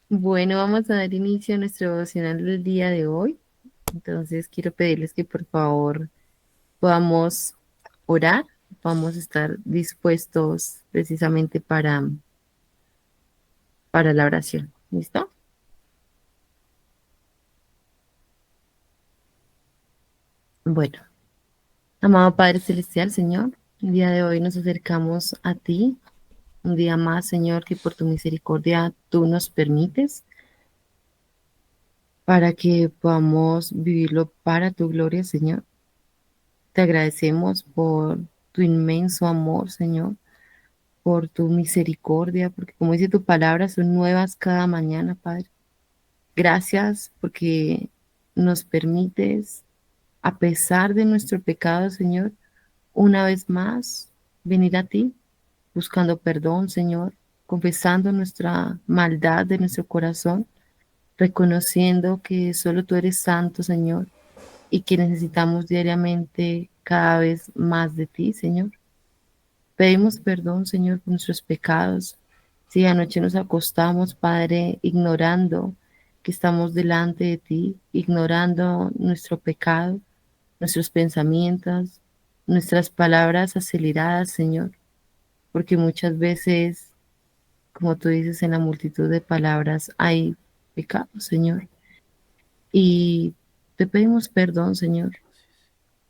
Bueno, vamos a dar inicio a nuestro devocional del día de hoy. Entonces, quiero pedirles que por favor podamos orar, vamos a estar dispuestos precisamente para la oración. ¿Listo? Bueno, amado Padre Celestial, Señor, el día de hoy nos acercamos a ti, un día más, Señor, que por tu misericordia tú nos permites para que podamos vivirlo para tu gloria, Señor. Te agradecemos por tu inmenso amor, Señor, por tu misericordia, porque como dice tu palabra, son nuevas cada mañana, Padre. Gracias porque nos permites, a pesar de nuestro pecado, Señor, una vez más venir a ti, buscando perdón, Señor, confesando nuestra maldad de nuestro corazón, reconociendo que solo tú eres santo, Señor, y que necesitamos diariamente cada vez más de ti, Señor. Pedimos perdón, Señor, por nuestros pecados. Si anoche nos acostamos, Padre, ignorando que estamos delante de ti, ignorando nuestro pecado, nuestros pensamientos, nuestras palabras aceleradas, Señor, porque muchas veces, como tú dices, en la multitud de palabras hay pecado, Señor. Y te pedimos perdón, Señor.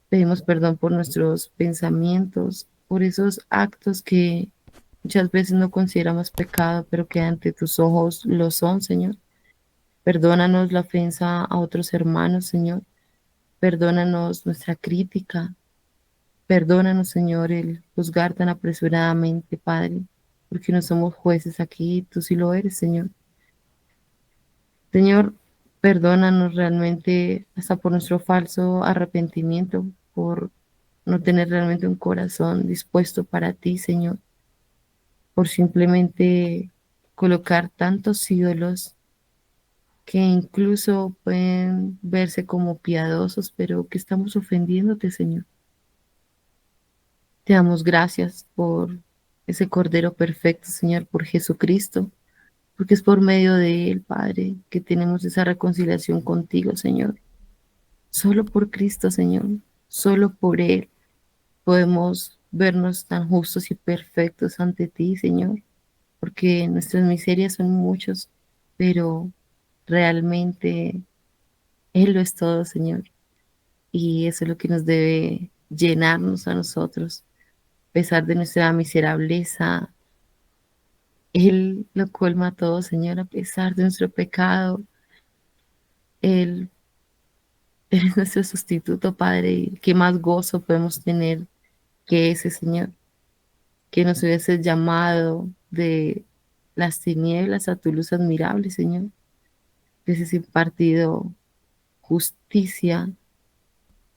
Pedimos perdón por nuestros pensamientos, por esos actos que muchas veces no consideramos pecado, pero que ante tus ojos lo son, Señor. Perdónanos la ofensa a otros hermanos, Señor. Perdónanos nuestra crítica. Perdónanos, Señor, el juzgar tan apresuradamente, Padre, porque no somos jueces aquí, tú sí lo eres, Señor. Señor, perdónanos realmente hasta por nuestro falso arrepentimiento, por no tener realmente un corazón dispuesto para ti, Señor, por simplemente colocar tantos ídolos que incluso pueden verse como piadosos, pero que estamos ofendiéndote, Señor. Te damos gracias por ese Cordero perfecto, Señor, por Jesucristo, porque es por medio de Él, Padre, que tenemos esa reconciliación contigo, Señor. Solo por Cristo, Señor, solo por Él podemos vernos tan justos y perfectos ante ti, Señor, porque nuestras miserias son muchos, pero realmente Él lo es todo, Señor, y eso es lo que nos debe llenarnos a nosotros, a pesar de nuestra miserableza. Él lo colma todo, Señor, a pesar de nuestro pecado. Él es nuestro sustituto, Padre, y qué más gozo podemos tener que ese, Señor, que nos hubiese llamado de las tinieblas a tu luz admirable, Señor. Que hubieses impartido justicia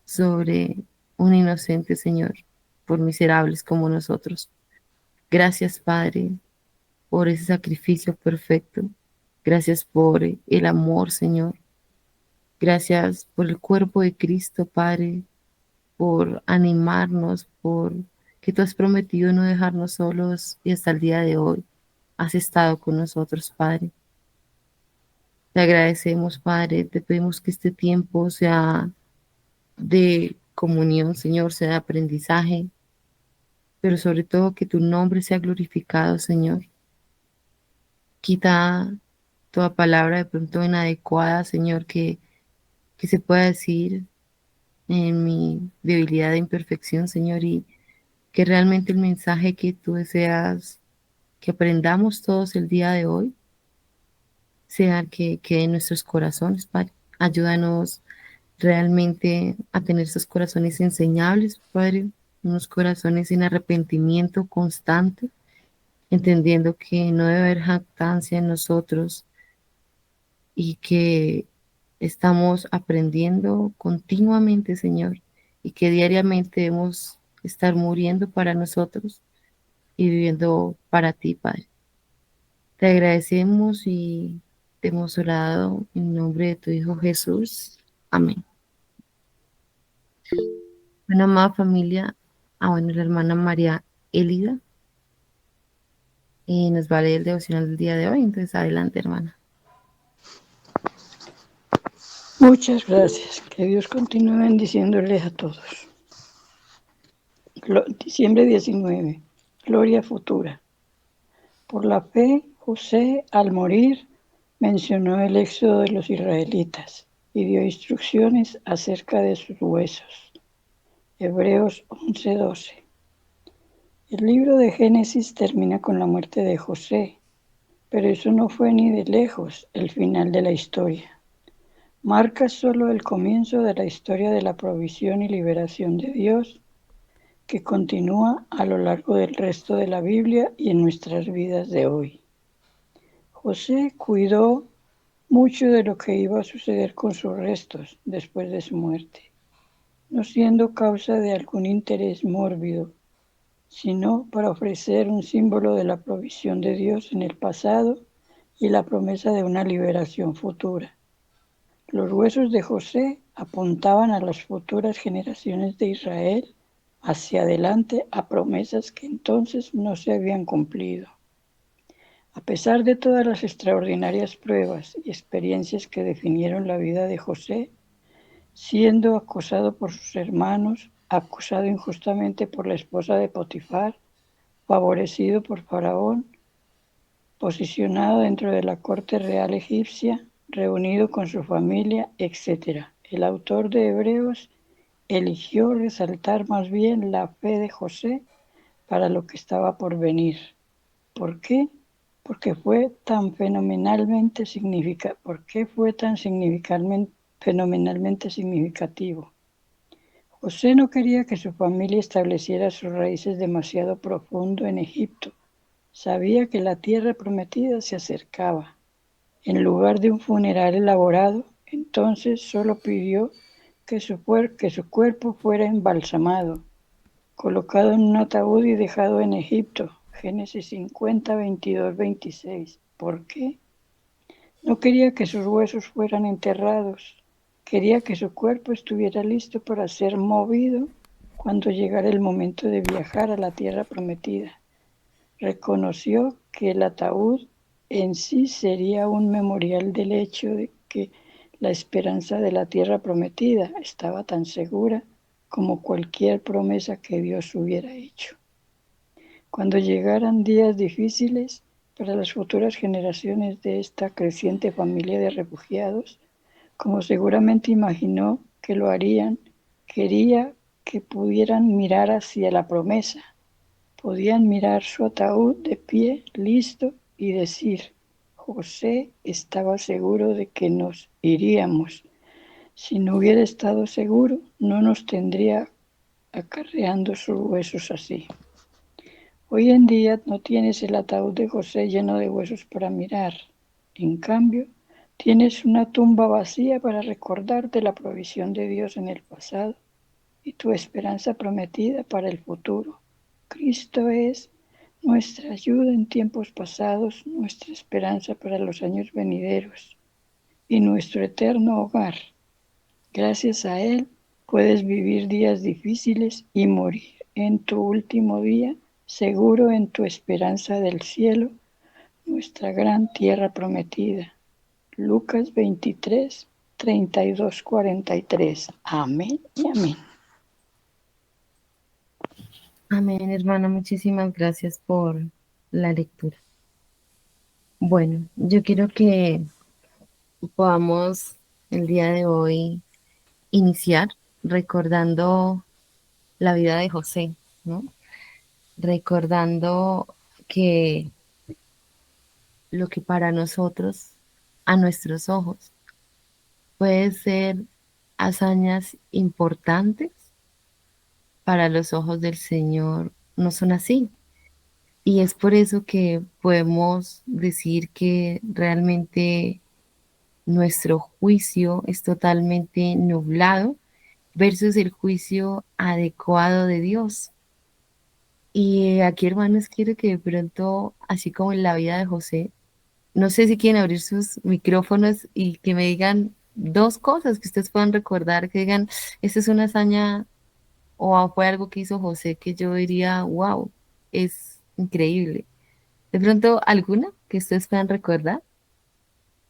sobre un inocente, Señor, por miserables como nosotros. Gracias, Padre, por ese sacrificio perfecto. Gracias por el amor, Señor. Gracias por el cuerpo de Cristo, Padre, por animarnos, por que tú has prometido no dejarnos solos y hasta el día de hoy has estado con nosotros, Padre. Te agradecemos, Padre, te pedimos que este tiempo sea de comunión, Señor, sea de aprendizaje, pero sobre todo que tu nombre sea glorificado, Señor. Quita toda palabra de pronto inadecuada, Señor, que se pueda decir en mi debilidad e imperfección, Señor, y que realmente el mensaje que tú deseas que aprendamos todos el día de hoy sea que quede en nuestros corazones, Padre. Ayúdanos realmente a tener esos corazones enseñables, Padre, unos corazones en arrepentimiento constante, entendiendo que no debe haber jactancia en nosotros y que estamos aprendiendo continuamente, Señor, y que diariamente debemos estar muriendo para nosotros y viviendo para ti, Padre. Te agradecemos y te hemos orado en nombre de tu Hijo Jesús. Amén. Una amada familia, bueno, la hermana María Elida nos va a leer el devocional del día de hoy, entonces adelante, hermana. Muchas gracias. Que Dios continúe bendiciéndoles a todos. Diciembre 19. Gloria futura. Por la fe, José, al morir, mencionó el éxodo de los israelitas y dio instrucciones acerca de sus huesos. Hebreos 11:12. El libro de Génesis termina con la muerte de José, pero eso no fue ni de lejos el final de la historia. Marca solo el comienzo de la historia de la provisión y liberación de Dios, que continúa a lo largo del resto de la Biblia y en nuestras vidas de hoy. José cuidó mucho de lo que iba a suceder con sus restos después de su muerte, no siendo causa de algún interés mórbido, sino para ofrecer un símbolo de la provisión de Dios en el pasado y la promesa de una liberación futura. Los huesos de José apuntaban a las futuras generaciones de Israel hacia adelante a promesas que entonces no se habían cumplido. A pesar de todas las extraordinarias pruebas y experiencias que definieron la vida de José, siendo acosado por sus hermanos, acusado injustamente por la esposa de Potifar, favorecido por Faraón, posicionado dentro de la corte real egipcia, reunido con su familia, etc. El autor de Hebreos eligió resaltar más bien la fe de José para lo que estaba por venir. ¿Por qué? Porque fue tan fenomenalmente significativo. José no quería que su familia estableciera sus raíces demasiado profundo en Egipto. Sabía que la tierra prometida se acercaba. En lugar de un funeral elaborado, entonces solo pidió que su cuerpo fuera embalsamado, colocado en un ataúd y dejado en Egipto. Génesis 50, 22, 26. ¿Por qué? No quería que sus huesos fueran enterrados. Quería que su cuerpo estuviera listo para ser movido cuando llegara el momento de viajar a la tierra prometida. Reconoció que el ataúd en sí sería un memorial del hecho de que la esperanza de la tierra prometida estaba tan segura como cualquier promesa que Dios hubiera hecho. Cuando llegaran días difíciles para las futuras generaciones de esta creciente familia de refugiados, como seguramente imaginó que lo harían, quería que pudieran mirar hacia la promesa. Podían mirar su ataúd de pie, listo, y decir: José estaba seguro de que nos iríamos. Si no hubiera estado seguro, no nos tendría acarreando sus huesos así. Hoy en día no tienes el ataúd de José lleno de huesos para mirar. En cambio, tienes una tumba vacía para recordarte la provisión de Dios en el pasado y tu esperanza prometida para el futuro. Cristo es nuestra ayuda en tiempos pasados, nuestra esperanza para los años venideros y nuestro eterno hogar. Gracias a Él puedes vivir días difíciles y morir en tu último día, seguro en tu esperanza del cielo, nuestra gran tierra prometida. Lucas 23, 32, 43. Amén y amén. Amén, hermana, muchísimas gracias por la lectura. Bueno, yo quiero que podamos el día de hoy iniciar recordando la vida de José, ¿no? Recordando que lo que para nosotros, a nuestros ojos, puede ser hazañas importantes, para los ojos del Señor no son así. Y es por eso que podemos decir que realmente nuestro juicio es totalmente nublado versus el juicio adecuado de Dios. Y aquí, hermanos, quiero que de pronto, así como en la vida de José, no sé si quieren abrir sus micrófonos y que me digan dos cosas que ustedes puedan recordar, que digan, esta es una hazaña o fue algo que hizo José que yo diría, wow, es increíble. De pronto, ¿alguna que ustedes puedan recordar?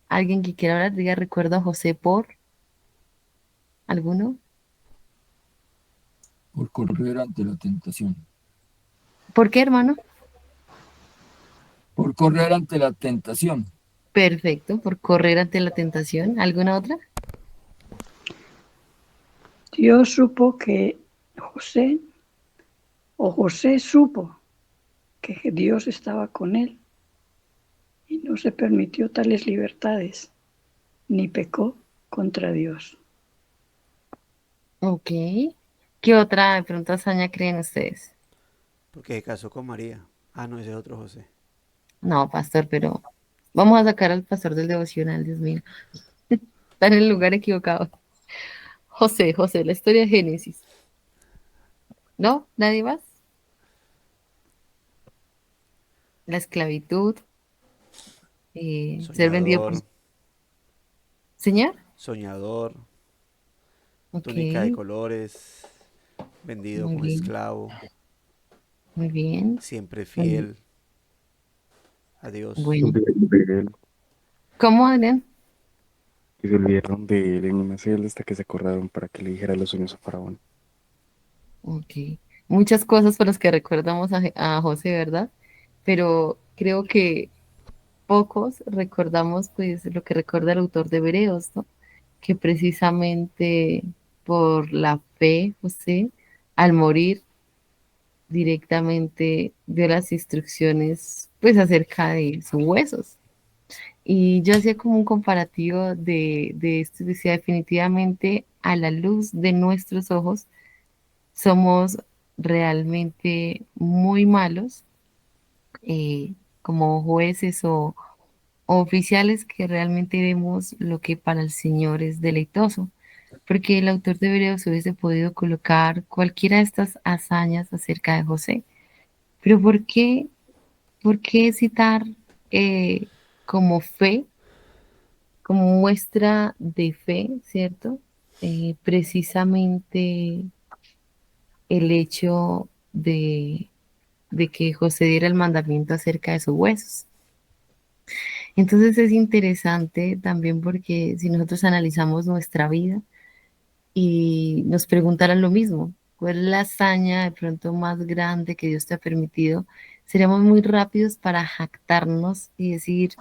¿Alguien que quiera hablar? Diga, recuerdo a José por alguno. por correr ante la tentación. ¿Por qué, hermano? Por correr ante la tentación. Perfecto, por correr ante la tentación. ¿Alguna otra? Dios supo que José, o José supo que Dios estaba con él y no se permitió tales libertades, ni pecó contra Dios. Ok. ¿Qué otra de pronto hazaña creen ustedes? Porque se casó con María. Ah, no, ese es otro José. No, pastor, pero vamos a sacar al pastor del devocional, Dios mío. Está en el lugar equivocado. José, José, la historia de Génesis. ¿No? ¿Nadie más? La esclavitud, ser vendido por... Soñador, Señor. soñador, Ok, túnica de colores, vendido muy como bien, esclavo, muy bien. siempre Muy bien. fiel a Dios. Bueno, De él, ¿cómo, Adrián? y se olvidaron de él en una celda hasta que se acordaron para que le dijera los sueños a Faraón. Ok. Muchas cosas por las que recordamos a José, ¿verdad? Pero creo que pocos recordamos pues lo que recuerda el autor de Hebreos, ¿no? Que precisamente por la fe, José, al morir directamente dio las instrucciones pues acerca de sus huesos. Y yo hacía como un comparativo de esto, y decía definitivamente a la luz de nuestros ojos somos realmente muy malos como jueces o oficiales que realmente vemos lo que para el Señor es deleitoso, porque el autor de Hebreos hubiese podido colocar cualquiera de estas hazañas acerca de José. Pero por qué citar eh, como fe, como muestra de fe, ¿cierto? Precisamente el hecho de que José diera el mandamiento acerca de sus huesos. Entonces es interesante también porque si nosotros analizamos nuestra vida y nos preguntaran lo mismo, ¿cuál es la hazaña de pronto más grande que Dios te ha permitido? Seríamos muy rápidos para jactarnos y decir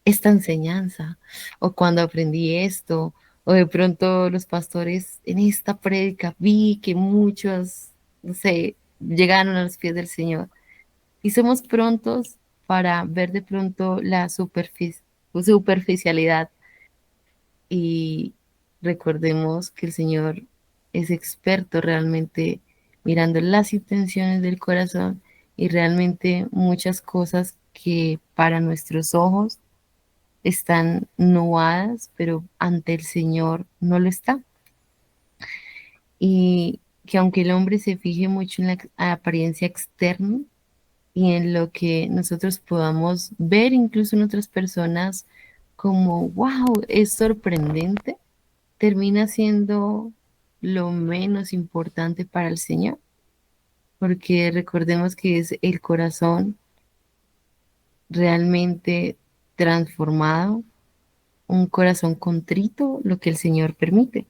esta enseñanza, o cuando aprendí esto, o de pronto los pastores en esta prédica vi que muchos, no sé, llegaron a los pies del Señor. Y somos prontos para ver de pronto la superficialidad y recordemos que el Señor es experto realmente mirando las intenciones del corazón y realmente muchas cosas que para nuestros ojos están nubadas, pero ante el Señor no lo está. Y que aunque el hombre se fije mucho en la apariencia externa, y en lo que nosotros podamos ver incluso en otras personas como, wow, es sorprendente, termina siendo lo menos importante para el Señor, porque recordemos que es el corazón realmente transformado, un corazón contrito, lo que el Señor permite,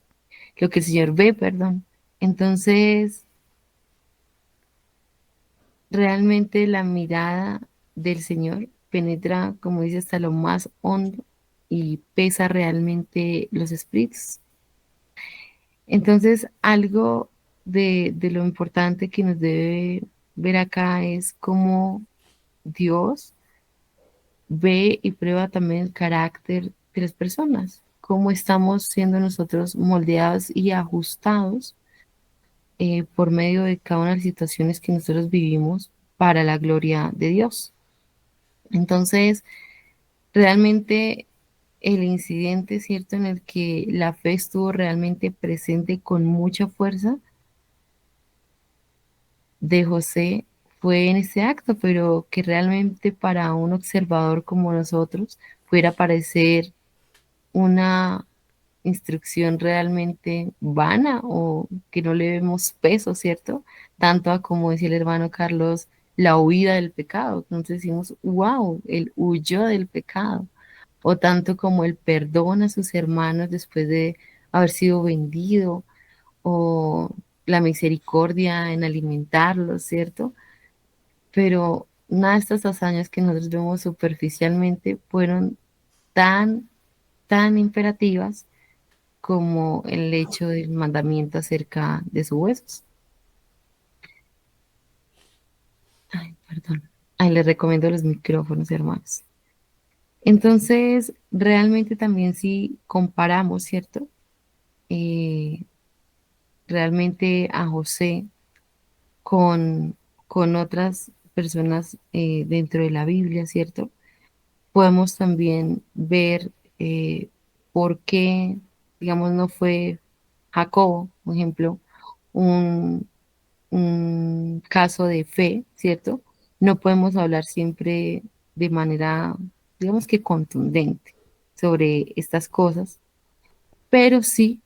lo que el Señor ve, perdón. Entonces, realmente la mirada del Señor penetra, como dice, hasta lo más hondo y pesa realmente los espíritus. Entonces, algo de lo importante que nos debe ver acá es cómo Dios ve y prueba también el carácter de las personas, cómo estamos siendo nosotros moldeados y ajustados por medio de cada una de las situaciones que nosotros vivimos para la gloria de Dios. Entonces, realmente el incidente, ¿cierto?, en el que la fe estuvo realmente presente con mucha fuerza de José fue en ese acto, pero que realmente para un observador como nosotros pudiera parecer una instrucción realmente vana o que no le vemos peso, ¿cierto? Tanto a, como decía el hermano Carlos, la huida del pecado. Entonces decimos, wow, él huyó del pecado. O tanto como el perdón a sus hermanos después de haber sido vendido, o la misericordia en alimentarlos, ¿cierto? Pero nada de estas hazañas que nosotros vemos superficialmente fueron tan, tan imperativas como el hecho del mandamiento acerca de sus huesos. Ay, perdón. Ay, les recomiendo los micrófonos, hermanos. Entonces, realmente también si comparamos, ¿cierto? Eh, realmente a José con, con otras personas dentro de la Biblia, ¿cierto? Podemos también ver por qué, digamos, no fue Jacobo, por ejemplo, un, un caso de fe, ¿cierto? No podemos hablar siempre de manera, digamos que contundente sobre estas cosas, pero sí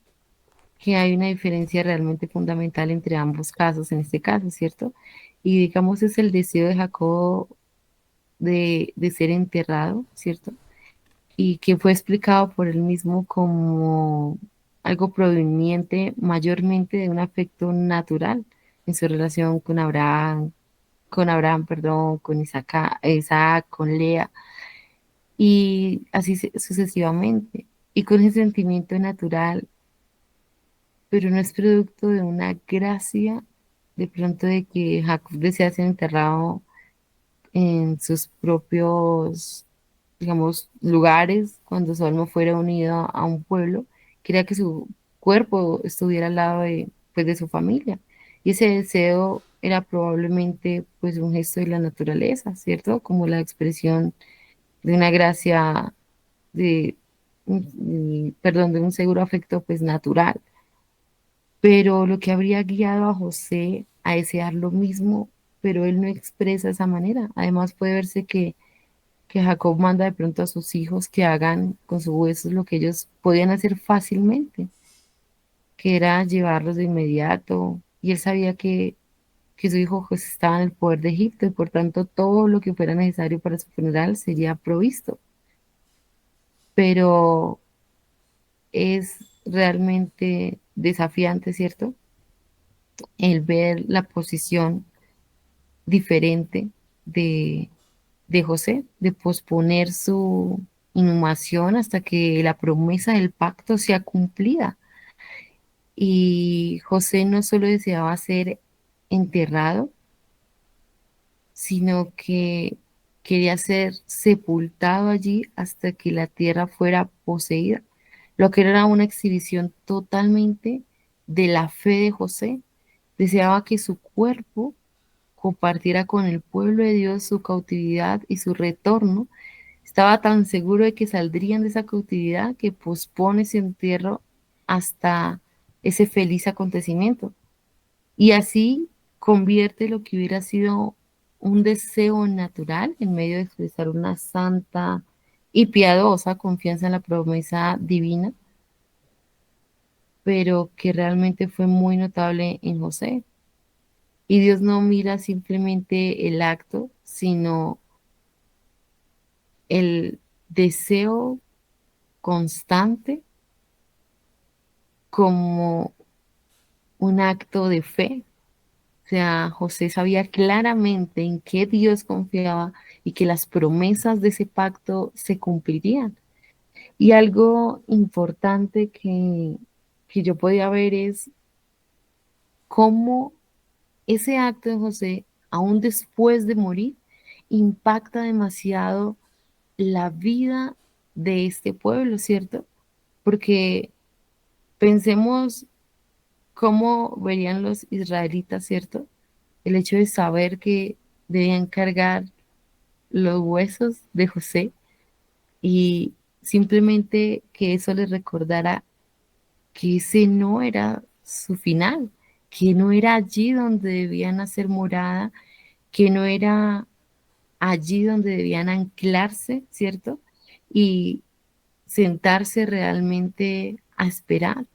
que hay una diferencia realmente fundamental entre ambos casos, en este caso, ¿cierto? Y digamos es el deseo de Jacob de ser enterrado, ¿cierto? Y que fue explicado por él mismo como algo proveniente mayormente de un afecto natural en su relación con Abraham, perdón, con Isaac, con Lea, y así sucesivamente. Y con ese sentimiento natural, pero no es producto de una gracia, de pronto de que Jacob desea ser enterrado en sus propios, digamos, lugares, cuando su alma fuera unida a un pueblo, quería que su cuerpo estuviera al lado de, pues, de su familia. Y ese deseo era probablemente pues un gesto de la naturaleza, ¿cierto? Como la expresión de una gracia de, perdón, de un seguro afecto pues natural. Pero lo que habría guiado a José a desear lo mismo, pero él no expresa esa manera. Además puede verse que Jacob manda de pronto a sus hijos que hagan con sus huesos lo que ellos podían hacer fácilmente, que era llevarlos de inmediato. Y él sabía que su hijo pues, estaba en el poder de Egipto y por tanto todo lo que fuera necesario para su funeral sería provisto. Pero es realmente desafiante, ¿cierto? El ver la posición diferente de, de José, de posponer su inhumación hasta que la promesa del pacto sea cumplida. Y José no solo deseaba ser enterrado, sino que quería ser sepultado allí hasta que la tierra fuera poseída, lo que era una exhibición totalmente de la fe de José. Deseaba que su cuerpo compartiera con el pueblo de Dios su cautividad y su retorno. Estaba tan seguro de que saldrían de esa cautividad que pospone su entierro hasta ese feliz acontecimiento. Y así convierte lo que hubiera sido un deseo natural en medio de expresar una santa y piadosa confianza en la promesa divina, pero que realmente fue muy notable en José. Y Dios no mira simplemente el acto, sino el deseo constante como un acto de fe. O sea, José sabía claramente en qué Dios confiaba y que las promesas de ese pacto se cumplirían. Y algo importante que yo podía ver es cómo ese acto de José, aún después de morir, impacta demasiado la vida de este pueblo, ¿cierto? Porque pensemos cómo verían los israelitas, ¿cierto? El hecho de saber que debían cargar los huesos de José y simplemente que eso les recordara que ese no era su final, que no era allí donde debían hacer morada, que no era allí donde debían anclarse, ¿cierto? Y sentarse realmente a esperar,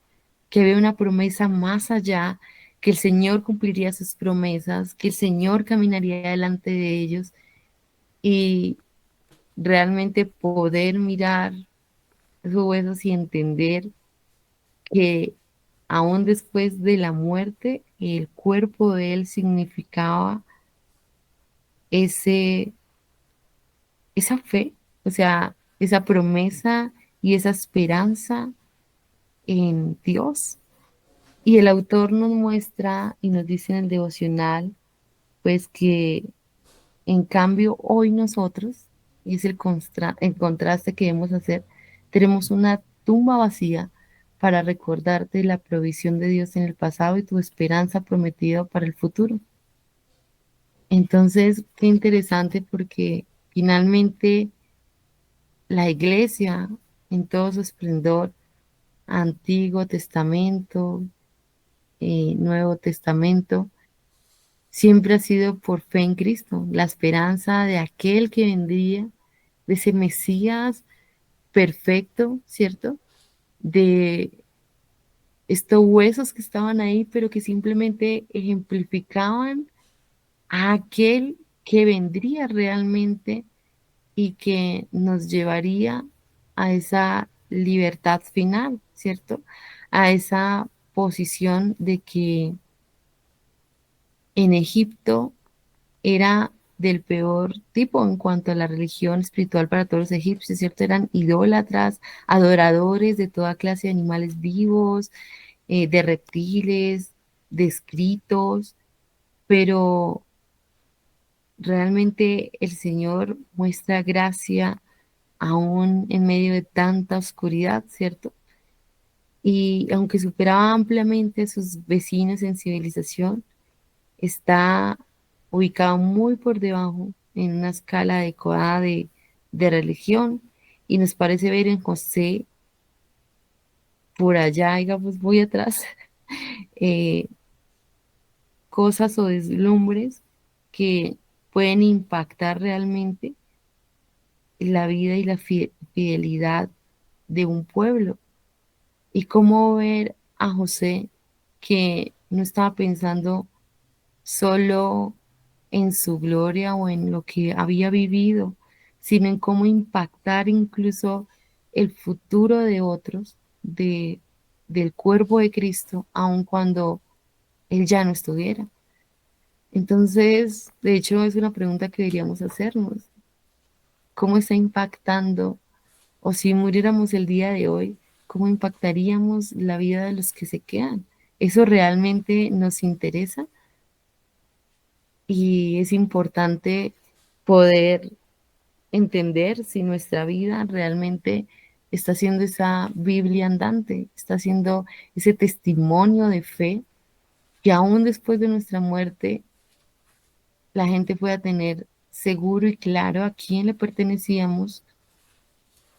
que había una promesa más allá, que el Señor cumpliría sus promesas, que el Señor caminaría delante de ellos y realmente poder mirar esos huesos y entender que aún después de la muerte, el cuerpo de él significaba ese, esa fe, o sea, esa promesa y esa esperanza en Dios. Y el autor nos muestra y nos dice en el devocional, pues que en cambio hoy nosotros, y es el contraste que debemos hacer, tenemos una tumba vacía para recordarte la provisión de Dios en el pasado y tu esperanza prometida para el futuro. Entonces, qué interesante porque finalmente la iglesia en todo su esplendor, Antiguo Testamento, Nuevo Testamento, siempre ha sido por fe en Cristo, la esperanza de aquel que vendría, de ese Mesías perfecto, ¿cierto? De estos huesos que estaban ahí, pero que simplemente ejemplificaban a aquel que vendría realmente y que nos llevaría a esa libertad final, ¿cierto? A esa posición de que en Egipto era del peor tipo en cuanto a la religión espiritual para todos los egipcios, ¿cierto? Eran idólatras, adoradores de toda clase de animales vivos, de reptiles, de escritos, pero realmente el Señor muestra gracia aún en medio de tanta oscuridad, ¿cierto? Y aunque superaba ampliamente a sus vecinos en civilización, está ubicado muy por debajo en una escala adecuada de religión y nos parece ver en José por allá, digamos, muy atrás, eh, cosas o deslumbres que pueden impactar realmente la vida y la fidelidad de un pueblo. Y cómo ver a José que no estaba pensando solo en su gloria o en lo que había vivido, sino en cómo impactar incluso el futuro de otros, del cuerpo de Cristo, aun cuando Él ya no estuviera. Entonces, de hecho, es una pregunta que deberíamos hacernos. ¿Cómo está impactando? O si muriéramos el día de hoy, ¿cómo impactaríamos la vida de los que se quedan? ¿Eso realmente nos interesa? Y es importante poder entender si nuestra vida realmente está siendo esa Biblia andante, está siendo ese testimonio de fe que aún después de nuestra muerte la gente pueda tener seguro y claro a quién le pertenecíamos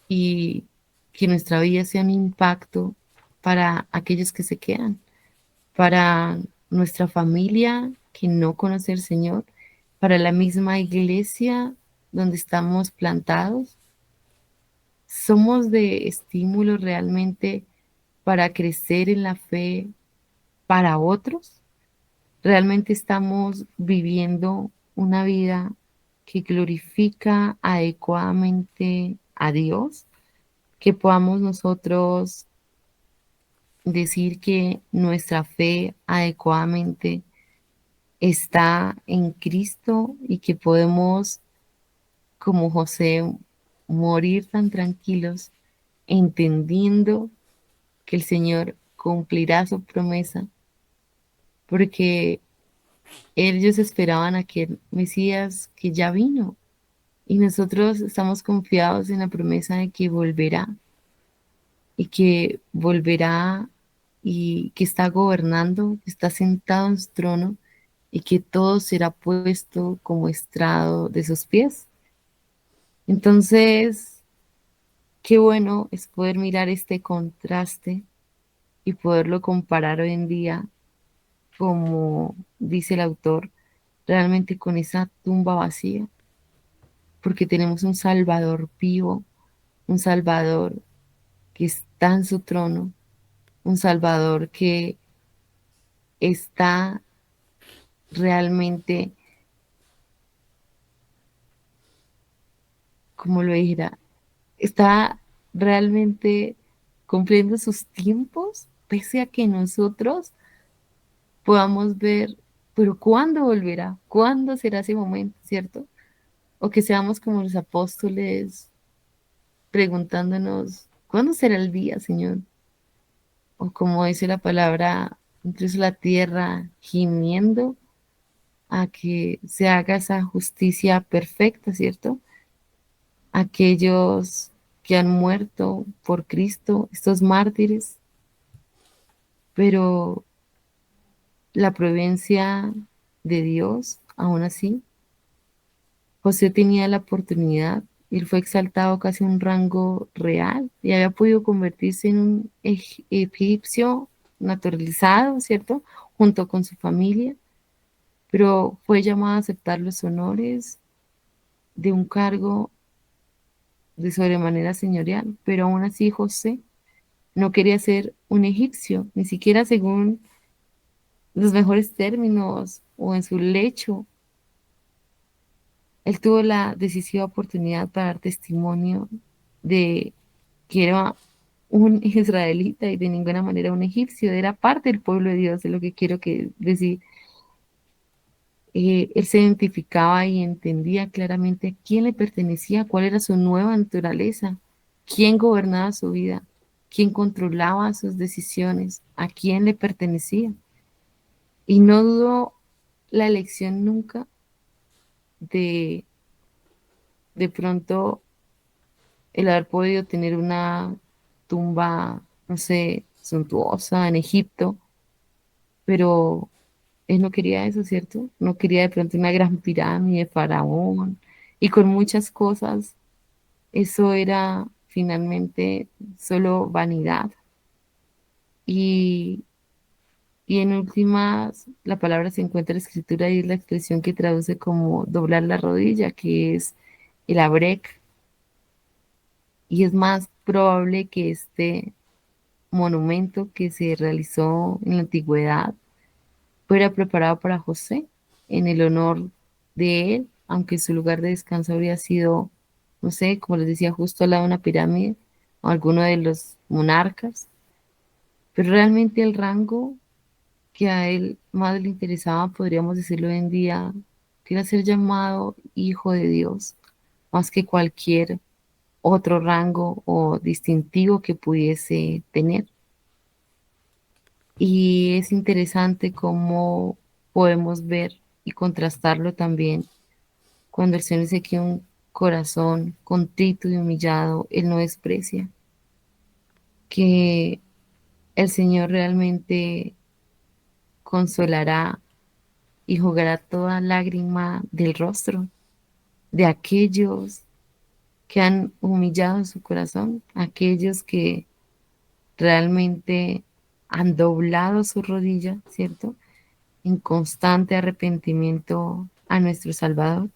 y que nuestra vida sea un impacto para aquellos que se quedan, para nuestra familia que no conoce al Señor, para la misma iglesia donde estamos plantados. Somos de estímulo realmente para crecer en la fe para otros. Realmente estamos viviendo una vida que glorifica adecuadamente a Dios, que podamos nosotros decir que nuestra fe adecuadamente está en Cristo y que podemos, como José, morir tan tranquilos, entendiendo que el Señor cumplirá su promesa, porque ellos esperaban a aquel Mesías que ya vino y nosotros estamos confiados en la promesa de que volverá y que volverá y que está gobernando, que está sentado en su trono y que todo será puesto como estrado de sus pies. Entonces, qué bueno es poder mirar este contraste y poderlo comparar hoy en día, como dice el autor, realmente con esa tumba vacía, porque tenemos un Salvador vivo, un Salvador que está en su trono un Salvador que está realmente, como lo dijera, está realmente cumpliendo sus tiempos, pese a que nosotros podamos ver, pero ¿cuándo volverá? ¿Cuándo será ese momento, cierto? O que seamos como los apóstoles preguntándonos, ¿cuándo será el día, Señor? O como dice la palabra, incluso la tierra gimiendo a que se haga esa justicia perfecta, ¿cierto? Aquellos que han muerto por Cristo, estos mártires, pero la providencia de Dios, aún así, José tenía la oportunidad, él fue exaltado casi a un rango real y había podido convertirse en un egipcio naturalizado, ¿cierto? Junto con su familia, pero fue llamado a aceptar los honores de un cargo de sobremanera señorial, pero aún así José no quería ser un egipcio, ni siquiera según los mejores términos o en su lecho. Él tuvo la decisiva oportunidad para dar testimonio de que era un israelita y de ninguna manera un egipcio, era parte del pueblo de Dios, es lo que quiero que decir. Él se identificaba y entendía claramente a quién le pertenecía, cuál era su nueva naturaleza, quién gobernaba su vida, quién controlaba sus decisiones, a quién le pertenecía. Y no dudó la elección nunca de pronto el haber podido tener una tumba, no sé, suntuosa en Egipto, pero él no quería eso, ¿cierto? No quería de pronto una gran pirámide, faraón, y con muchas cosas. Eso era finalmente solo vanidad. Y, y en últimas, la palabra se encuentra en la escritura y es la expresión que traduce como doblar la rodilla, que es el abrec. Y es más probable que este monumento que se realizó en la antigüedad fuera preparado para José en el honor de él, aunque su lugar de descanso habría sido, no sé, como les decía, justo al lado de una pirámide o alguno de los monarcas, pero realmente el rango que a él más le interesaba, podríamos decirlo hoy en día, que era ser llamado hijo de Dios, más que cualquier otro rango o distintivo que pudiese tener. Y es interesante cómo podemos ver y contrastarlo también cuando el Señor dice que un corazón contrito y humillado, Él no desprecia, que el Señor realmente consolará y jugará toda lágrima del rostro de aquellos que han humillado su corazón, aquellos que realmente han doblado su rodilla, ¿cierto? En constante arrepentimiento a nuestro Salvador,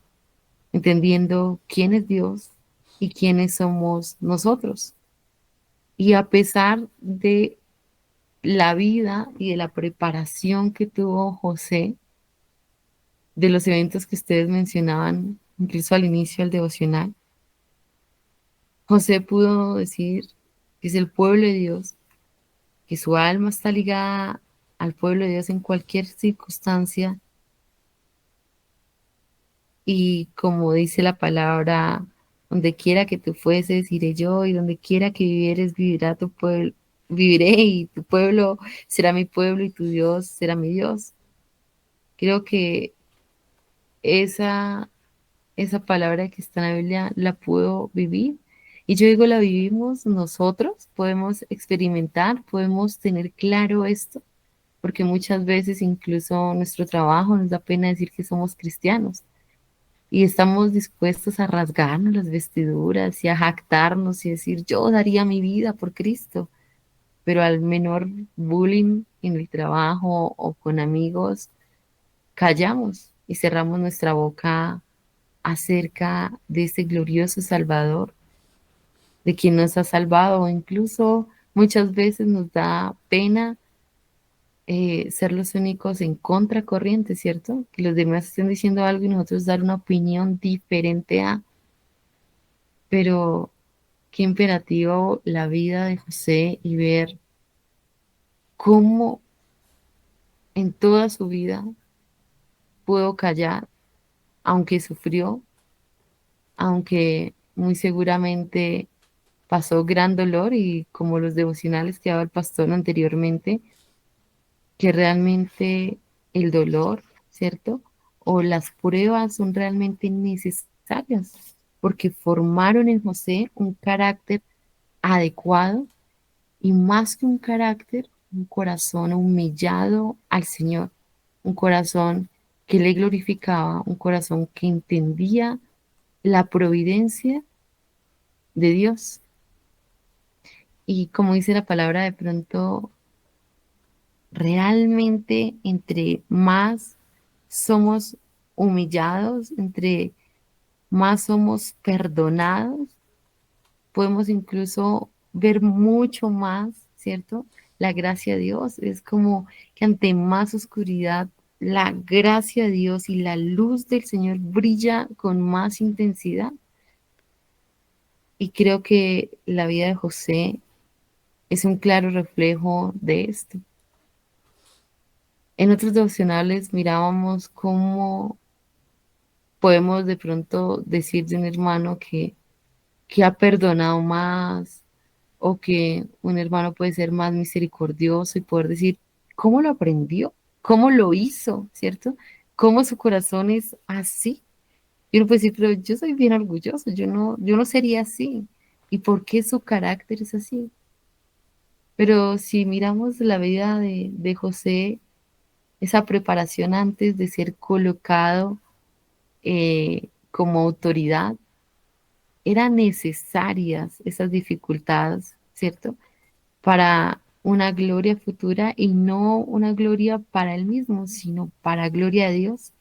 entendiendo quién es Dios y quiénes somos nosotros. Y a pesar de la vida y de la preparación que tuvo José, de los eventos que ustedes mencionaban, incluso al inicio del devocional, José pudo decir que es el pueblo de Dios, que su alma está ligada al pueblo de Dios en cualquier circunstancia y como dice la palabra, donde quiera que tú fueses, iré yo, y donde quiera que vivieres, vivirá tu pueblo, viviré, y tu pueblo será mi pueblo, y tu Dios será mi Dios. Creo que esa, esa palabra que está en la Biblia la puedo vivir. Y yo digo, la vivimos nosotros, podemos experimentar, podemos tener claro esto, porque muchas veces incluso nuestro trabajo nos da pena decir que somos cristianos y estamos dispuestos a rasgarnos las vestiduras y a jactarnos y decir, yo daría mi vida por Cristo, pero al menor bullying en el trabajo o con amigos, callamos y cerramos nuestra boca acerca de este glorioso Salvador, de quien nos ha salvado, o incluso Muchas veces nos da pena ser los únicos en contracorriente, ¿cierto? Que los demás estén diciendo algo y nosotros dar una opinión diferente a, pero qué imperativo la vida de José y ver cómo en toda su vida pudo callar, aunque sufrió, aunque muy seguramente pasó gran dolor y como los devocionales que daba el pastor anteriormente, que realmente el dolor, ¿cierto? O las pruebas son realmente necesarias porque formaron en José un carácter adecuado y más que un carácter, un corazón humillado al Señor, un corazón que le glorificaba, un corazón que entendía la providencia de Dios. Y como dice la palabra, de pronto, realmente entre más somos humillados, entre más somos perdonados, podemos incluso ver mucho más, ¿cierto? La gracia de Dios. Es como que ante más oscuridad, la gracia de Dios y la luz del Señor brilla con más intensidad. Y creo que la vida de José es un claro reflejo de esto. En otros devocionales mirábamos cómo podemos de pronto decir de un hermano que ha perdonado más o que un hermano puede ser más misericordioso y poder decir cómo lo aprendió, cómo lo hizo, ¿cierto? Cómo su corazón es así. Y uno puede decir, pero yo soy bien orgulloso, yo no sería así. ¿Y por qué su carácter es así? Pero si miramos la vida de José, esa preparación antes de ser colocado como autoridad, eran necesarias esas dificultades, ¿cierto? Para una gloria futura y no una gloria para él mismo, sino para gloria de Dios,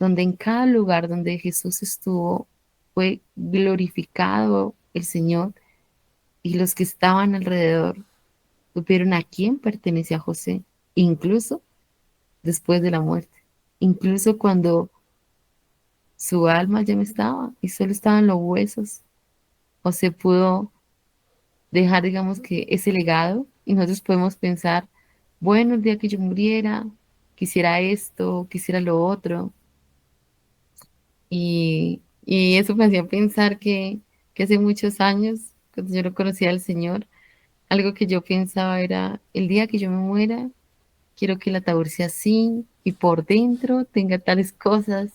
donde en cada lugar donde Jesús estuvo fue glorificado el Señor y los que estaban alrededor supieron a quién pertenecía José, incluso después de la muerte, incluso cuando su alma ya no estaba y solo estaban los huesos. José pudo dejar, digamos que ese legado y nosotros podemos pensar, bueno, el día que yo muriera, quisiera esto, quisiera lo otro. Y eso me hacía pensar que hace muchos años, cuando yo no conocía al Señor, algo que yo pensaba era, el día que yo me muera, quiero que el ataúd sea así y por dentro tenga tales cosas.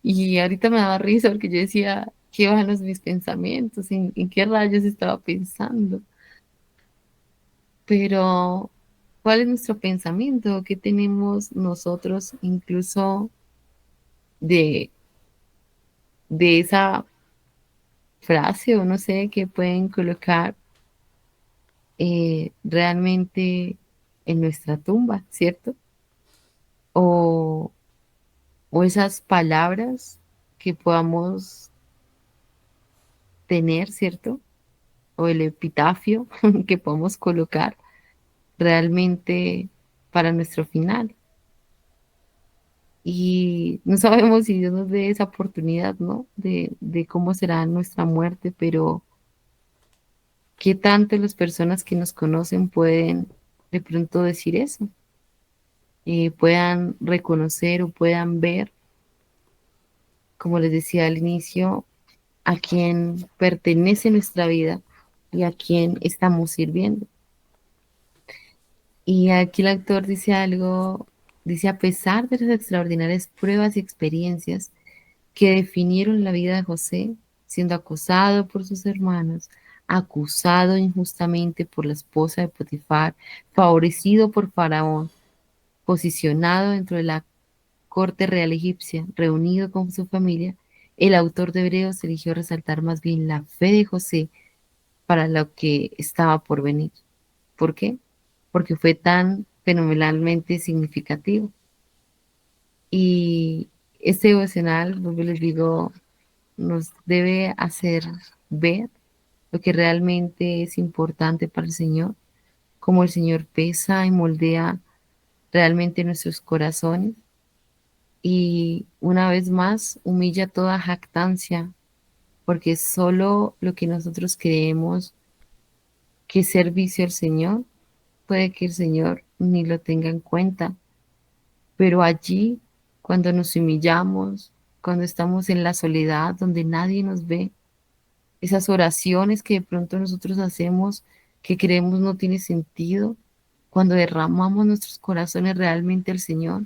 Y ahorita me daba risa porque yo decía, ¿qué van los mis pensamientos? En qué rayos estaba pensando? Pero, ¿cuál es nuestro pensamiento? ¿Qué tenemos nosotros incluso de, de esa frase o no sé que pueden colocar realmente en nuestra tumba, ¿cierto? O, o esas palabras que podamos tener, ¿cierto? O el epitafio que podamos colocar realmente para nuestro final. Y no sabemos si Dios nos dé esa oportunidad, ¿no? De cómo será nuestra muerte, pero qué tanto las personas que nos conocen pueden de pronto decir eso, puedan reconocer o puedan ver, como les decía al inicio, a quién pertenece nuestra vida y a quién estamos sirviendo. Y aquí el autor dice algo, dice, a pesar de las extraordinarias pruebas y experiencias, que definieron la vida de José, siendo acosado por sus hermanos, acusado injustamente por la esposa de Potifar, favorecido por Faraón, posicionado dentro de la corte real egipcia, reunido con su familia, el autor de Hebreos eligió resaltar más bien la fe de José para lo que estaba por venir. ¿Por qué? Porque fue tan fenomenalmente significativo. Y este devocional, vuelvo y les digo, nos debe hacer ver lo que realmente es importante para el Señor como el Señor pesa y moldea realmente nuestros corazones y una vez más humilla toda jactancia, porque solo lo que nosotros creemos que es servicio al Señor, puede que el Señor ni lo tenga en cuenta, pero allí, cuando nos humillamos, cuando estamos en la soledad, donde nadie nos ve, esas oraciones que de pronto nosotros hacemos, que creemos no tiene sentido, cuando derramamos nuestros corazones realmente al Señor,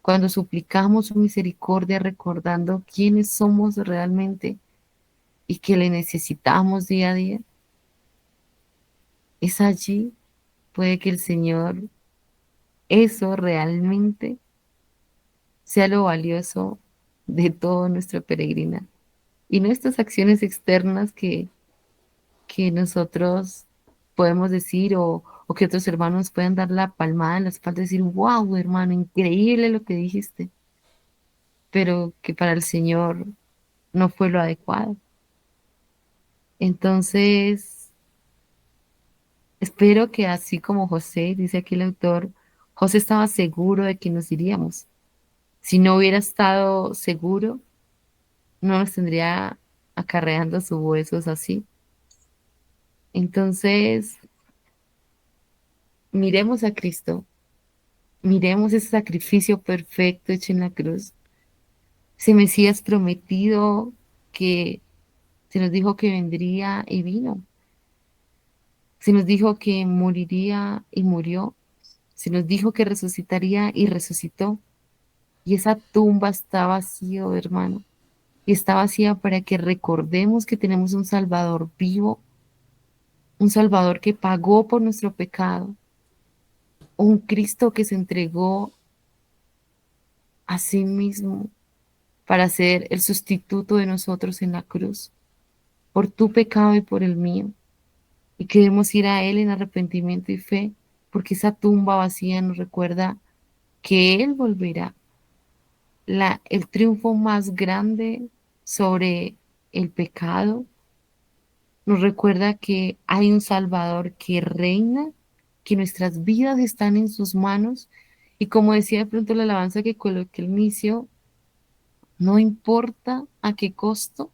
cuando suplicamos su misericordia recordando quiénes somos realmente y que le necesitamos día a día, es allí puede que el Señor, eso realmente sea lo valioso de todo nuestro peregrinar. Y no estas acciones externas que nosotros podemos decir o que otros hermanos puedan dar la palmada en la espalda y decir, wow, hermano, increíble lo que dijiste, pero que para el Señor no fue lo adecuado. Entonces, espero que así como José, dice aquí el autor, José estaba seguro de que nos iríamos. Si no hubiera estado seguro, no nos tendría acarreando sus huesos así. Entonces, miremos a Cristo, miremos ese sacrificio perfecto hecho en la cruz, ese Mesías prometido que se nos dijo que vendría y vino, se nos dijo que moriría y murió, se nos dijo que resucitaría y resucitó. Y esa tumba está vacía, hermano, y está vacía para que recordemos que tenemos un Salvador vivo, un Salvador que pagó por nuestro pecado, un Cristo que se entregó a sí mismo para ser el sustituto de nosotros en la cruz, por tu pecado y por el mío. Y queremos ir a Él en arrepentimiento y fe, porque esa tumba vacía nos recuerda que Él volverá. El triunfo más grande sobre el pecado nos recuerda que hay un Salvador que reina, que nuestras vidas están en sus manos. Y como decía de pronto la alabanza que coloqué al inicio, no importa a qué costo,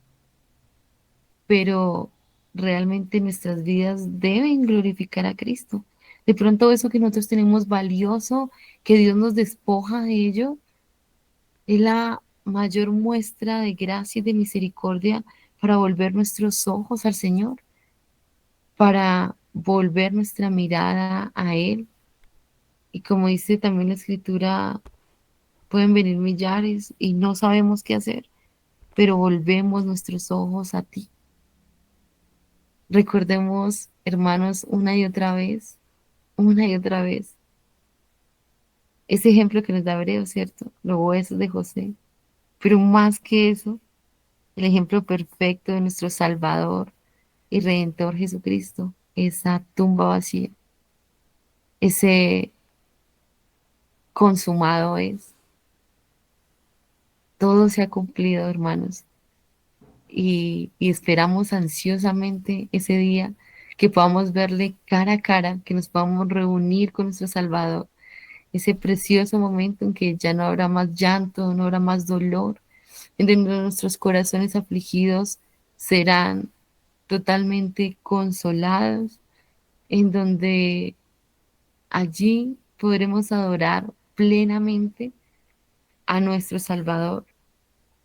pero realmente nuestras vidas deben glorificar a Cristo. De pronto eso que nosotros tenemos valioso, que Dios nos despoja de ello, es la mayor muestra de gracia y de misericordia para volver nuestros ojos al Señor, para volver nuestra mirada a Él. Y como dice también la Escritura, pueden venir millares y no sabemos qué hacer, pero volvemos nuestros ojos a ti. Recordemos, hermanos, una y otra vez, ese ejemplo que nos da Hebreo, ¿cierto? Los huesos de José. Pero más que eso, el ejemplo perfecto de nuestro Salvador y Redentor Jesucristo, esa tumba vacía, ese consumado es. Todo se ha cumplido, hermanos, y esperamos ansiosamente ese día que podamos verle cara a cara, que nos podamos reunir con nuestro Salvador, ese precioso momento en que ya no habrá más llanto, no habrá más dolor, en donde nuestros corazones afligidos serán totalmente consolados, en donde allí podremos adorar plenamente a nuestro Salvador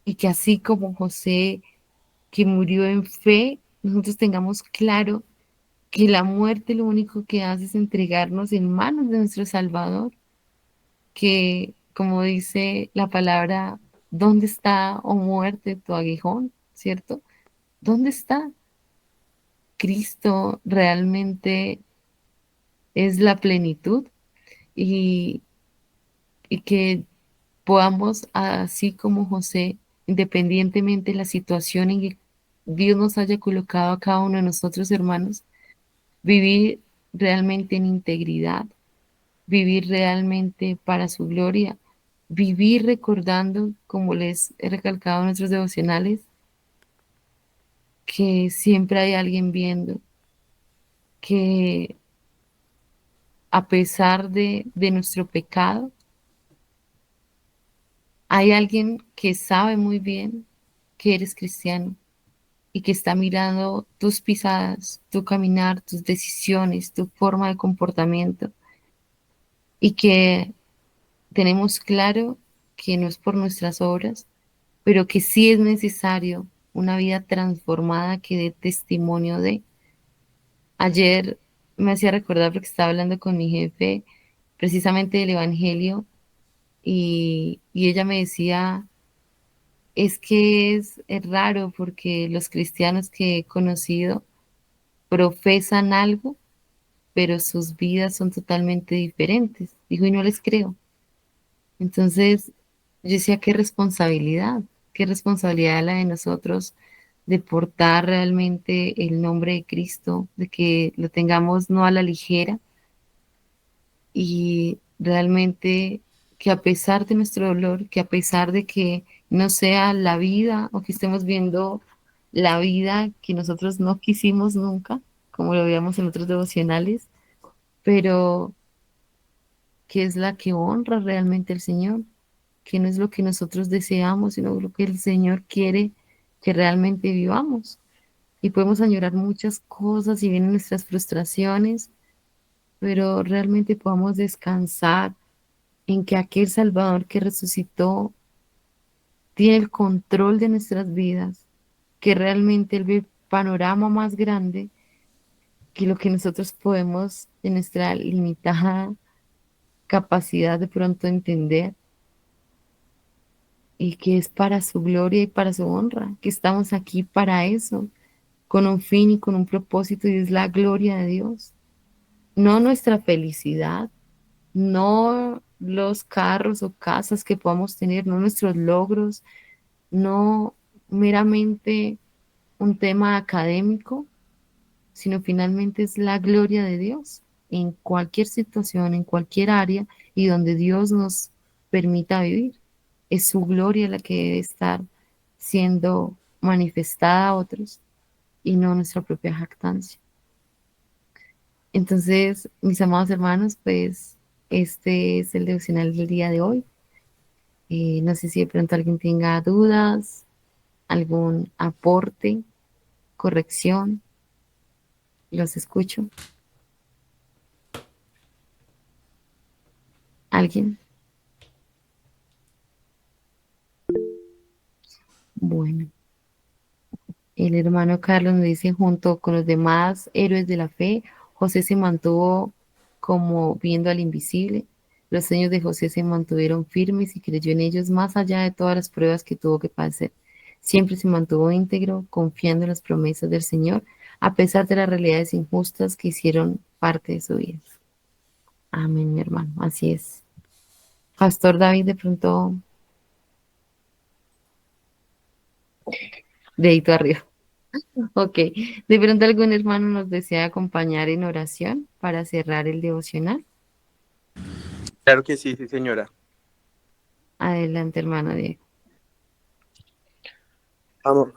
y que así como José que murió en fe, nosotros tengamos claro que la muerte lo único que hace es entregarnos en manos de nuestro Salvador, que como dice la palabra, ¿dónde está, oh muerte, tu aguijón? ¿Cierto? ¿Dónde está? Cristo realmente es la plenitud y, y que podamos, así como José, independientemente de la situación en que Dios nos haya colocado a cada uno de nosotros, hermanos, vivir realmente en integridad, vivir realmente para su gloria, vivir recordando, como les he recalcado en nuestros devocionales, que siempre hay alguien viendo, que a pesar de nuestro pecado, hay alguien que sabe muy bien que eres cristiano y que está mirando tus pisadas, tu caminar, tus decisiones, tu forma de comportamiento y que tenemos claro que no es por nuestras obras, pero que sí es necesario una vida transformada que dé testimonio de. Ayer me hacía recordar porque estaba hablando con mi jefe precisamente del Evangelio y ella me decía, es que es raro porque los cristianos que he conocido profesan algo, pero sus vidas son totalmente diferentes. Dijo, y no les creo. Entonces, yo decía, qué responsabilidad la de nosotros de portar realmente el nombre de Cristo, de que lo tengamos no a la ligera y realmente que a pesar de nuestro dolor, que a pesar de que no sea la vida o que estemos viendo la vida que nosotros no quisimos nunca, como lo veíamos en otros devocionales, pero que es la que honra realmente al Señor, que no es lo que nosotros deseamos, sino lo que el Señor quiere que realmente vivamos. Y podemos añorar muchas cosas y vienen nuestras frustraciones, pero realmente podamos descansar en que aquel Salvador que resucitó tiene el control de nuestras vidas, que realmente Él ve el panorama más grande que lo que nosotros podemos en nuestra limitada capacidad de pronto entender y que es para su gloria y para su honra, que estamos aquí para eso, con un fin y con un propósito y es la gloria de Dios, no nuestra felicidad, no los carros o casas que podamos tener, no nuestros logros, no meramente un tema académico, sino finalmente es la gloria de Dios en cualquier situación, en cualquier área y donde Dios nos permita vivir. Es su gloria la que debe estar siendo manifestada a otros y no nuestra propia jactancia. Entonces, mis amados hermanos, pues este es el devocional del día de hoy. No sé si de pronto alguien tenga dudas, algún aporte, corrección, los escucho. ¿Alguien? Bueno, el hermano Carlos nos dice, junto con los demás héroes de la fe, José se mantuvo como viendo al invisible. Los sueños de José se mantuvieron firmes y creyó en ellos más allá de todas las pruebas que tuvo que pasar. Siempre se mantuvo íntegro, confiando en las promesas del Señor, a pesar de las realidades injustas que hicieron parte de su vida. Amén, mi hermano, así es. Pastor David, de pronto, dedito arriba. Ok, de pronto algún hermano nos desea acompañar en oración para cerrar el devocional. Claro que sí, sí, señora. Adelante, hermano Diego. Amo-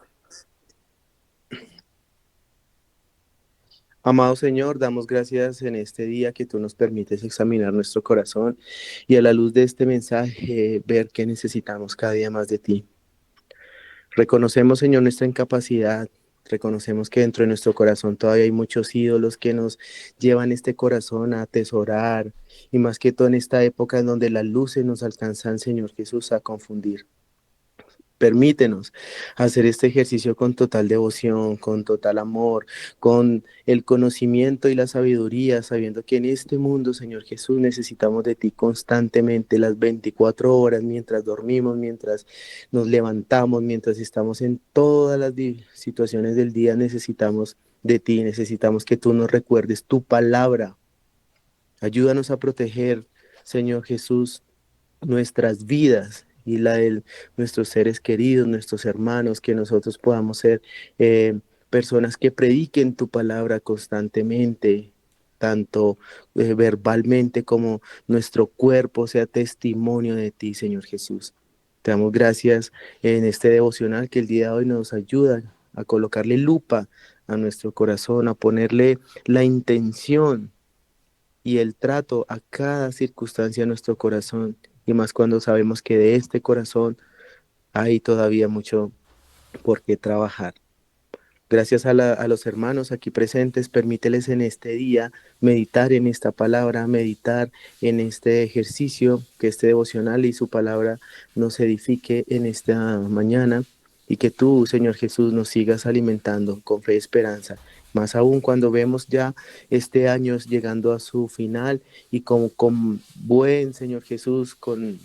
Amado Señor, damos gracias en este día que tú nos permites examinar nuestro corazón y a la luz de este mensaje ver que necesitamos cada día más de ti. Reconocemos, Señor, nuestra incapacidad. Reconocemos que dentro de nuestro corazón todavía hay muchos ídolos que nos llevan este corazón a atesorar y más que todo en esta época en donde las luces nos alcanzan, Señor Jesús, a confundir. Permítenos hacer este ejercicio con total devoción, con total amor, con el conocimiento y la sabiduría, sabiendo que en este mundo, Señor Jesús, necesitamos de ti constantemente las 24 horas, mientras dormimos, mientras nos levantamos, mientras estamos en todas las situaciones del día, necesitamos de ti, necesitamos que tú nos recuerdes tu palabra. Ayúdanos a proteger, Señor Jesús, nuestras vidas y la de nuestros seres queridos, nuestros hermanos, que nosotros podamos ser personas que prediquen tu palabra constantemente, tanto verbalmente como nuestro cuerpo sea testimonio de ti, Señor Jesús. Te damos gracias en este devocional que el día de hoy nos ayuda a colocarle lupa a nuestro corazón, a ponerle la intención y el trato a cada circunstancia de nuestro corazón, y más cuando sabemos que de este corazón hay todavía mucho por qué trabajar. Gracias a los hermanos aquí presentes, permíteles en este día meditar en esta palabra, meditar en este ejercicio, que este devocional y su palabra nos edifique en esta mañana, y que tú, Señor Jesús, nos sigas alimentando con fe y esperanza. Más aún cuando vemos ya este año llegando a su final, y con buen, Señor Jesús, con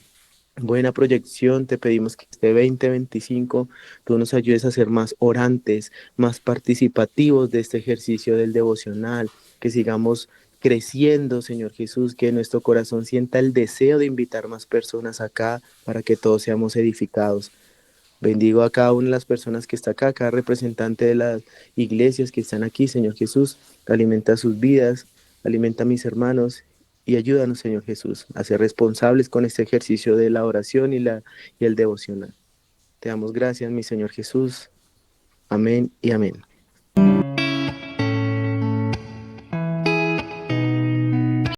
buena proyección, te pedimos que este 2025 tú nos ayudes a ser más orantes, más participativos de este ejercicio del devocional, que sigamos creciendo, Señor Jesús, que nuestro corazón sienta el deseo de invitar más personas acá para que todos seamos edificados. Bendigo a cada una de las personas que está acá, cada representante de las iglesias que están aquí, Señor Jesús. Alimenta sus vidas, alimenta a mis hermanos, y ayúdanos, Señor Jesús, a ser responsables con este ejercicio de la oración y el devocional. Te damos gracias, mi Señor Jesús. Amén y amén.